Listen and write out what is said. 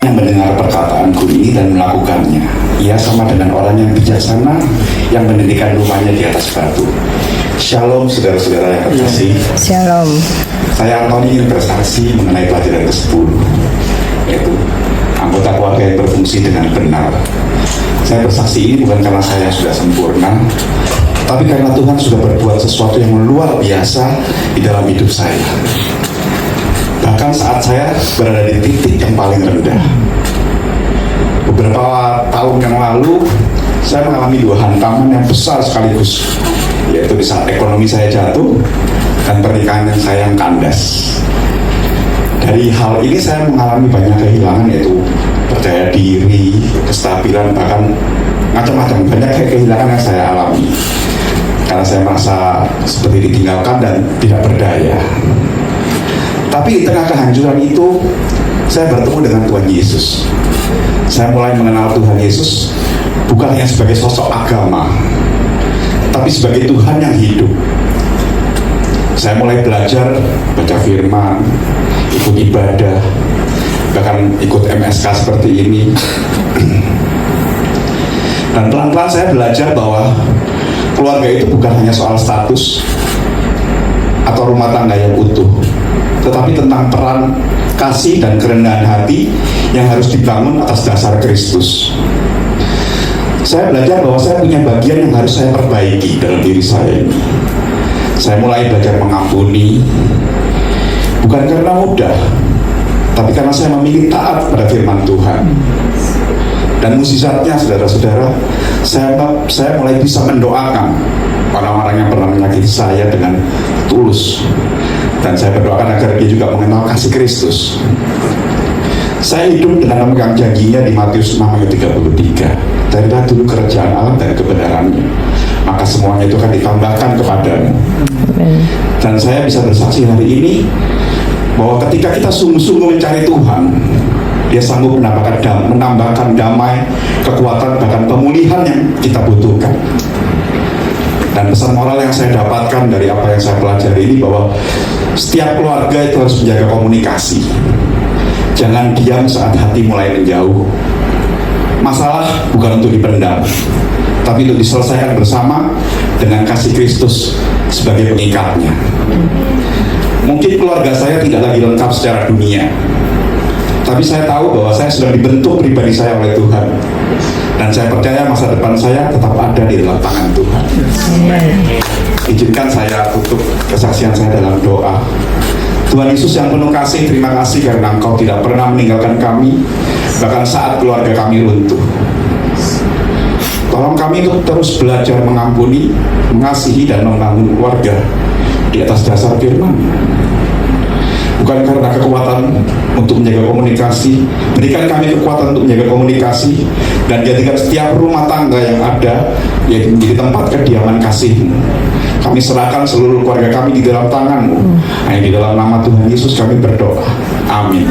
Yang mendengar perkataanku ini dan melakukannya, ia sama dengan orang yang bijaksana yang mendirikan rumahnya di atas batu. Shalom saudara-saudara yang terkasih. Shalom. Saya Antoni ingin bersaksi mengenai pelajaran ke-10, yaitu anggota keluarga yang berfungsi dengan benar. Saya bersaksi ini bukan karena saya sudah sempurna, tapi karena Tuhan sudah berbuat sesuatu yang luar biasa di dalam hidup saya. Bahkan saat saya berada di titik yang paling rendah. Beberapa tahun yang lalu, saya mengalami 2 hantaman yang besar sekaligus, yaitu di saat ekonomi saya jatuh dan pernikahan saya yang kandas. Dari hal ini saya mengalami banyak kehilangan, yaitu percaya diri, kestabilan, bahkan macam-macam banyak kehilangan yang saya alami karena saya merasa seperti ditinggalkan dan tidak berdaya. Tapi di tengah kehancuran itu, saya bertemu dengan Tuhan Yesus. Saya mulai mengenal Tuhan Yesus bukan hanya sebagai sosok agama, tapi sebagai Tuhan yang hidup. Saya mulai belajar baca firman, ikut ibadah, bahkan ikut MSK seperti ini. Dan pelan-pelan saya belajar bahwa keluarga itu bukan hanya soal status atau rumah tangga yang utuh, tetapi tentang peran kasih dan kerendahan hati yang harus dibangun atas dasar Kristus. Saya belajar bahwa saya punya bagian yang harus saya perbaiki dalam diri saya ini. Saya mulai belajar mengampuni, bukan karena mudah, tapi karena saya memilih taat pada firman Tuhan. Dan mukjizatnya, saudara-saudara, saya mulai bisa mendoakan orang-orang yang pernah menyakiti saya dengan tulus. Dan saya berdoakan agar dia juga mengenal kasih Kristus. Saya hidup dengan memegang janjinya di Matius 6 ayat 33. Carilah dulu kerajaan Allah dan kebenarannya, maka semuanya itu akan ditambahkan kepadamu. Dan saya bisa bersaksi hari ini bahwa ketika kita sungguh-sungguh mencari Tuhan, Dia sanggup menambahkan damai, kekuatan, bahkan pemulihan yang kita butuhkan. Dan pesan moral yang saya dapatkan dari apa yang saya pelajari ini bahwa setiap keluarga itu harus menjaga komunikasi. Jangan diam saat hati mulai menjauh. Masalah bukan untuk dipendam, tapi untuk diselesaikan bersama dengan kasih Kristus sebagai pengikatnya. Mungkin keluarga saya tidak lagi lengkap secara dunia, tapi saya tahu bahwa saya sudah dibentuk pribadi saya oleh Tuhan. Dan saya percaya masa depan saya tetap ada di dalam tangan Tuhan. Izinkan saya tutup kesaksian saya dalam doa. Tuhan Yesus yang penuh kasih, terima kasih karena Engkau tidak pernah meninggalkan kami, bahkan saat keluarga kami runtuh. Tolong kami untuk terus belajar mengampuni, mengasihi, dan membangun keluarga di atas dasar firman. Bukan karena kekuatan untuk menjaga komunikasi, berikan kami kekuatan untuk menjaga komunikasi, dan jadikan setiap rumah tangga yang ada yaitu menjadi tempat kediaman kasih-Mu. Kami serahkan seluruh keluarga kami di dalam tangan-Mu. Hanya di dalam nama Tuhan Yesus kami berdoa. Amin.